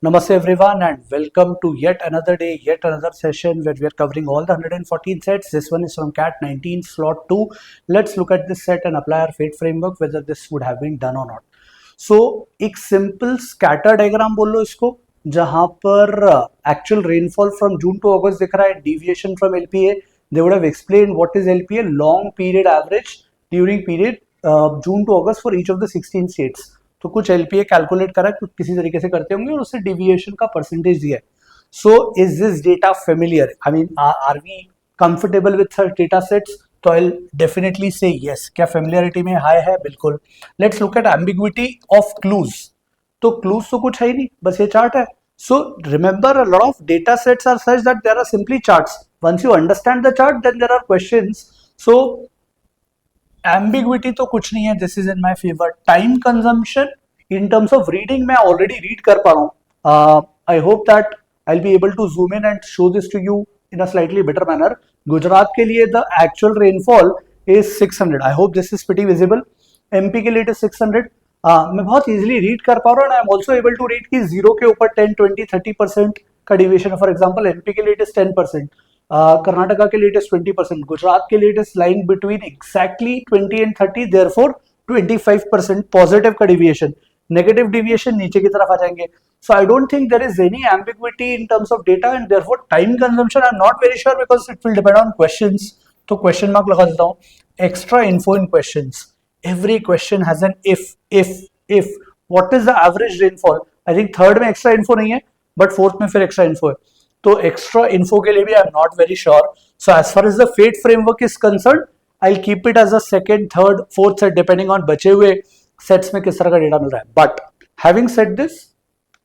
Namaste everyone and welcome to yet another day, yet another session where we are covering all the 114 sets. This one is from CAT 19 slot 2. Let's look at this set and apply our fate framework whether this would have been done or not. So एक simple scatter diagram बोल लो इसको, जहां पर actual rainfall from June to August दिख रहा है, deviation from LPA. They would have explained what is LPA, long period average during period June to August for each of the 16 states. तो कुछ LPA calculate करा किसी तरीके से करते होंगे और उससे डिविएशन का परसेंटेज दिया है. So is this data familiar? I mean are we comfortable with data sets? तो आई डेफिनेटली से यस. क्या फेमिलियरिटी में हाई है? बिल्कुल. Let's look at ambiguity of clues. तो क्लूज तो कुछ है ही नहीं, बस ये चार्ट है. So remember, a lot of data sets are such that there are simply charts. Once you understand the chart then there are questions. So ambiguity तो कुछ नहीं है, this is in my favour. Time consumption in terms of reading मैं already read कर पा रहा हूं. I hope that I will be able to zoom in and show this to you in a slightly better manner. Gujarat के लिए the actual rainfall is 600. I hope this is pretty visible. MP के लिए it is 600. मैं बहुत easily read कर पा रहा हूँ. I am also able to read कि 0 के ऊपर 10, 20, 30% का डिविएशन है. फॉर एग्जाम्पल एमपी के लिए इट इज 10%, कर्नाटका के लिए इट इज 20%, गुजरात के लिए it is line between exactly 20 and 30, therefore 25% positive का डिविएशन. नेगेटिव डिविएशन नीचे की तरफ आ जाएंगे. So I don't think there is any ambiguity in terms of data and therefore time consumption I am not very sure because it will depend on questions. तो question mark लगा देता हूं. Extra info in questions. Every question has an if. What is the average rainfall? I think third में extra info नहीं है, but fourth में फिर extra info है. तो एक्स्ट्रा इन्फो के लिए भी I am not very sure. So as far as the fate framework is concern, I will keep it as a second, third, fourth set depending on बचे हुए sets में किस तरह का डेटा मिल रहा है. But having said this,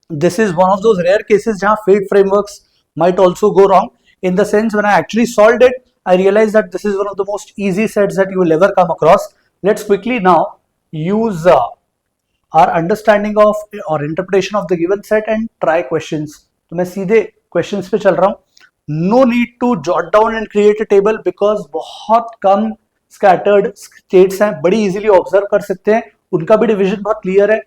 this is one of those rare cases जहां fat frameworks might also go wrong. In the sense, when I actually solved it, I realized that this is one of the most easy sets that you will ever come across. Let's quickly now use our understanding of or interpretation of the given set and try questions. तो मैं सीधे questions पे चल रहा हूं. No need to jot down and create a table because बहुत कम scattered states हैं, बड़ी इजीली ऑब्जर्व कर सकते हैं. उनका भी डिवीजन बहुत क्लियर है,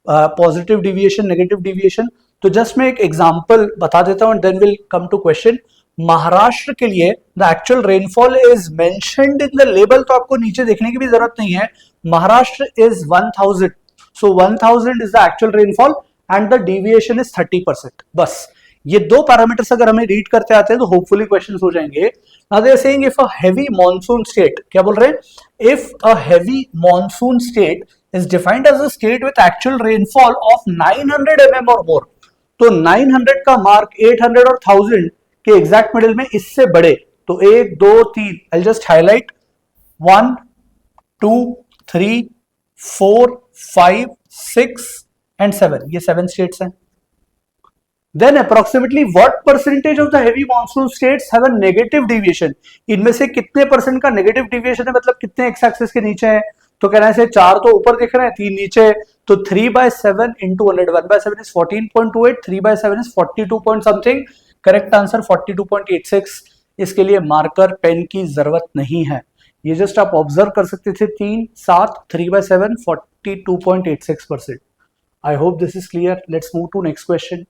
पॉजिटिव डिविएशन, नेगेटिव डिविएशन. तो जस्ट मैं एक एग्जांपल बता देता हूं and then will come to question. Maharashtra के लिए the actual rainfall is mentioned in the label, तो आपको नीचे देखने की भी जरूरत नहीं है. Maharashtra is 1000. So 1000 is the actual rainfall and the deviation is 30%. बस ये दो पैरामीटर्स अगर हमें रीड करते आते हैं तो होपफुली क्वेश्चंस हो जाएंगे. Now they are saying if a heavy monsoon state, क्या बोल रहे हैं? If a heavy monsoon state is defined as a state with actual rainfall of 900 mm और मोर. तो 900 का मार्क 800 और 1000 के एग्जैक्ट मिडिल में इससे बड़े. तो 1, 2, 3, आई जस्ट हाईलाइट 1, 2, 3, 4, 5, 6 एंड 7. ये 7 स्टेट्स हैं. Then approximately what percentage of the heavy monsoon states have a negative deviation? इनमें से कितने परसेंट का नेगेटिव डिविएशन है, मतलब कितने एक्स एक्सिस के नीचे है? तो कहना है 4 तो ऊपर दिख रहे हैं, 3 नीचे. तो 3/7 into 100, 1/7 is 14.28, 3/7 is 42 point something. Correct answer 42.86. इसके लिए मार्कर पेन की जरूरत नहीं है, ये जस्ट आप ऑब्जर्व कर सकते थे. 3, 7, 3/7, 42.86%. I hope this is clear. Let's move to next question.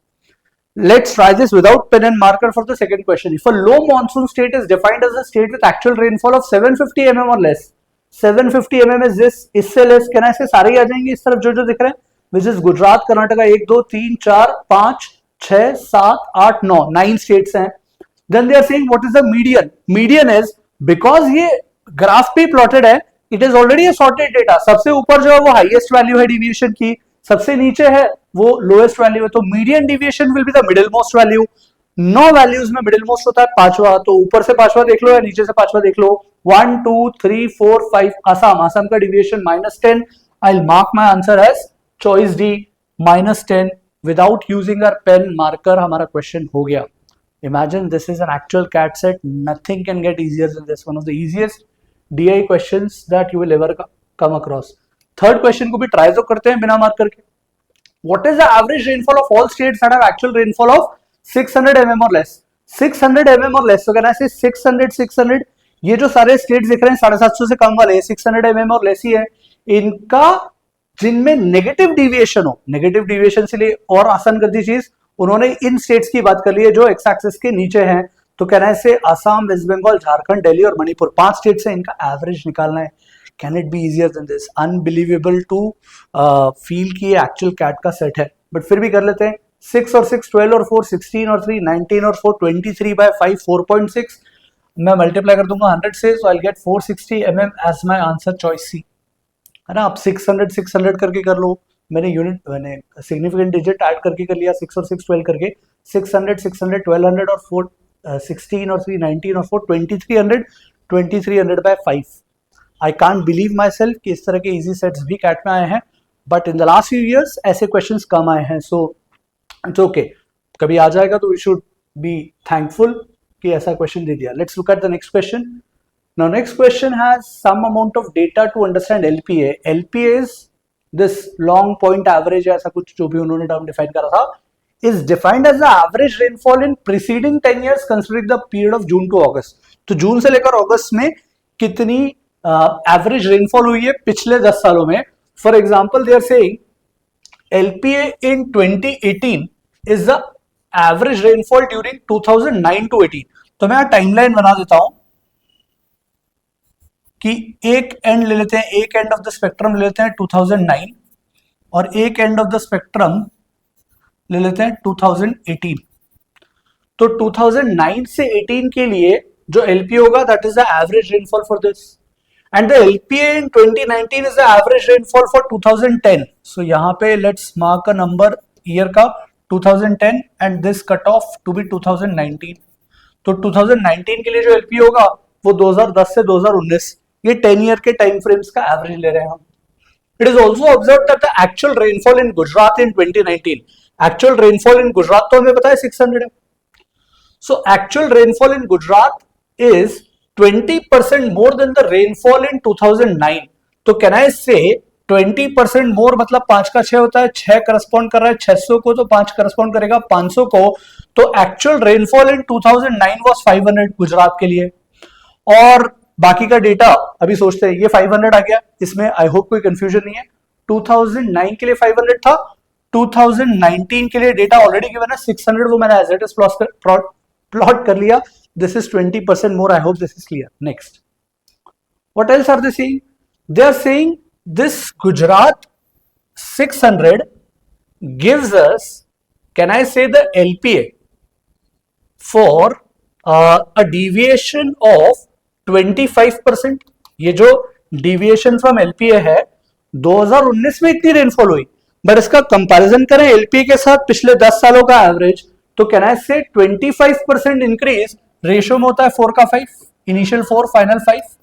Let's try this without pen and marker for the second question. If a low monsoon state is defined as a state with actual rainfall of 750 mm or less, 750 mm is this, इससे less, कहना ऐसे सारे ही आ जाएंगे इस तरफ जो जो दिख रहे हैं, which is Gujarat, Karnataka, 1, 2, 3, 4, 5, 6, 7, 8, 9, 9 states हैं. Then they are saying what is the median? Median is, because ये ग्राफ पे प्लॉटेड है, it is already a sorted data. सबसे ऊपर जो है वो हाईएस्ट वैल्यू है डिविएशन की, सबसे नीचे है वो लोएस्ट वैल्यू है. तो median deviation will be the middle most value. 9 values में मिडिल मोस्ट होता है 5वां. तो ऊपर से 5वां देख लो या नीचे से 5वां देख लो. 1, 2, 3, 4, 5. आसाम का deviation -10. I will mark my answer as choice D, -10. Without using our pen marker हमारा क्वेश्चन हो गया. Imagine this is an actual CAT set. Nothing can get easier than this. One of the easiest DI questions that you will ever come across. Third question को भी try तो करते हैं बिना marker के. What is the average rainfall of all states that have actual rainfall of 600 mm or less? 600 mm or less. तो कहना है 600. ये जो सारे स्टेट्स दिख रहे हैं 750 से कम वाले 600 mm और लेस ही है. इनका जिनमें नेगेटिव डिविएशन हो, नेगेटिव डिविएशन से लिए और आसान कर दी चीज, उन्होंने इन स्टेट्स की बात कर ली है जो एक्स एक्सिस के नीचे हैं। तो कहना है से असम, वेस्ट बंगाल, झारखंड, दिल्ली और मणिपुर 5 स्टेट्स हैं, इनका एवरेज निकालना है। Can it be easier than this? Unbelievable to feel कि ये एक्चुअल कैट का सेट है, बट फिर भी कर लेते हैं। 6 और 6 12 और 4 16 और 3 19 और 4 23 by 5 4.6। मैं मल्टीप्लाई कर दूंगा 100 से, so I get 460 as my answer, choice C, है ना। आप 600 600 करके कर लो, मैंने सिग्निफिकेंट डिजिट ऐड करके कर लिया, 6 और 6 12 करके 600 600 1200 और 4 16 और 3 19 और 4 2300 by 5। I can't believe my self कि इस तरह के इजी सेट्स भी कैट में आए हैं, but in the last few years ऐसे क्वेश्चंस कम आए हैं। सो इट्स ओके, कभी आ जाएगा तो वी शुड बी थैंकफुल कि ऐसा क्वेश्चन दे दिया। Let's look at the next question. Now next question has some amount of data to understand LPA. LPA is this long point average, ऐसा कुछ जो भी उन्होंने टर्म डिफाइन करा था, is defined as the average rainfall in preceding 10 years considering the period of June to August। तो जून से लेकर अगस्त में कितनी एवरेज रेनफॉल हुई है पिछले 10 सालों में। For example they are saying LPA in 2018 is the average rainfall during 2009 to 18। तो मैं यहाँ टाइमलाइन बना देता हूं कि एक एंड ले लेते हैं, एक एंड ऑफ द स्पेक्ट्रम ले लेते हैं 2009 और एक एंड ऑफ द स्पेक्ट्रम ले लेते हैं 2018। तो 2009 से 18 के लिए जो LPA होगा that is the average rainfall for this, and the LPA in 2019 is the average rainfall for 2010। So यहां पे let's mark a number year का 2010 and this cut off to be 2019। तो 2019 के लिए जो LPA होगा वो 2010 से 2019, ये 10 ईयर के टाइम फ्रेम्स का एवरेज ले रहे हैं हम। It is also observed that the actual rainfall in Gujarat in 2019, actual rainfall in Gujarat तो हमें पता है 600 है। So actual rainfall in Gujarat is 20% more than the rainfall in 2009। तो can I say 20% more मतलब 5 का 6 होता है, 6 करस्पॉन्ड कर रहा है 600 को, तो 5 करस्पॉन्ड करेगा 500 को। तो actual rainfall in 2009 was 500 Gujarat के लिए, और बाकी का डेटा अभी सोचते हैं। ये 500 आ गया, इसमें आई होप कोई कंफ्यूजन नहीं है। 2009 के लिए 500 था, 2019 के लिए डेटा ऑलरेडी गिवन है 600, वो मैंने एज इट इज प्लॉट कर लिया। This is 20% more, I hope this is clear. Next, what else are they saying? They are saying this Gujarat 600 gives us, can I say the LPA for a deviation of 25%। ये जो deviation from LPA है 2019 में इतनी rainfall हुई, but इसका comparison करें LPA के साथ पिछले 10 सालों का एवरेज, तो कैन आई से 25% इंक्रीज रेशियो में होता है 4 का 5, initial 4 final 5,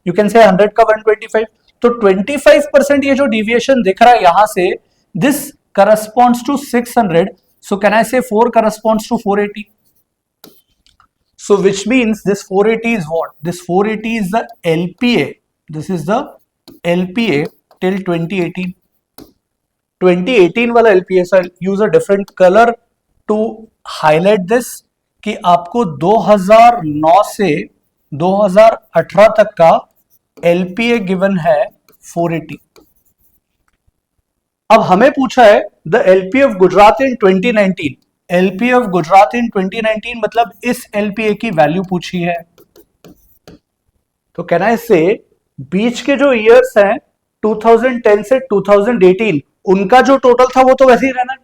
you can say 100 का 125। तो 25% ये जो डिविएशन दिख रहा है यहां से, this corresponds to 600। So can I say 4 corresponds to 480। So which means this 480 is what? This 480 is the LPA. This is the LPA till 2018. 2018 वाला LPA, so I'll use a different color to highlight this कि आपको 2009 से 2018 तक का LPA given है 480। अब हमें पूछा है the LPA of Gujarat in 2019। LPA of Gujarat in 2019 मतलब इस LPA की वैल्यू पूछी है। तो कैन आई से बीच के जो ईयर्स हैं 2010 से 2018, उनका जो टोटल था वो तो वैसे ही रहना है।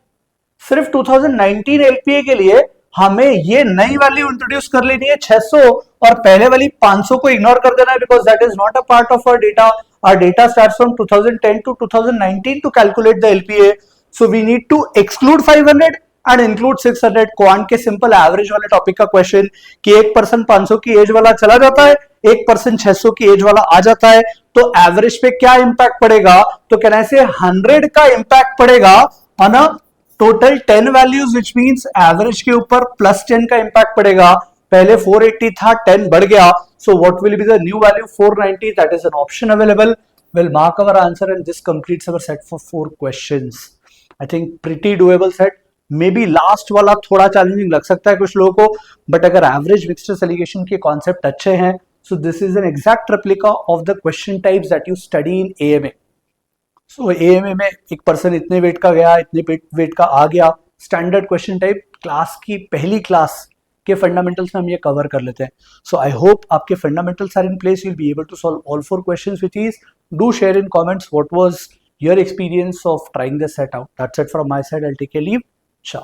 सिर्फ 2019 LPA के लिए हमें ये नई वैल्यू इंट्रोड्यूस कर लेनी है 600, और पहले वाली 500 को इग्नोर कर देना है, because that is not a part of our data. Our data starts from 2010 to 2019 to calculate the LPA. So we need to exclude 500 and include 600। Quant के सिंपल एवरेज वाले टॉपिक का क्वेश्चन कि एक person 500 की as वाला चला जाता है, एक पर्सन 600 की एज वाला आ जाता है, तो एवरेज पे क्या इंपैक्ट पड़ेगा? तो कहना है 100 का इंपैक्ट पड़ेगा on a total 10 values, which means average के ऊपर +10 का इंपैक्ट पड़ेगा। पहले 480 था, 10 बढ़ गया, so what will be the new value? 490। that is an option available। we'll mark our answer and this completes our set for 4 questions। I think pretty doable set। May be last वाला थोड़ा challenging लग सकता है कुछ लोगों को, but अगर average mixture allegation के कॉन्सेप्ट अच्छे हैं, so this is an exact replica of the question types that you study in AMA। So AMA में एक पर्सन इतने वेट का गया, इतने वेट का आ गया, स्टैंडर्ड क्वेश्चन टाइप क्लास की पहली क्लास के फंडामेंटल्स में हम ये कवर कर लेते हैं. सो आई होप आपके fundamentals are in place, you will be able to solve all 4 questions with ease. Do share in comments what was your experience of trying this set out. That's it from my side. I'll take a leave. Ciao.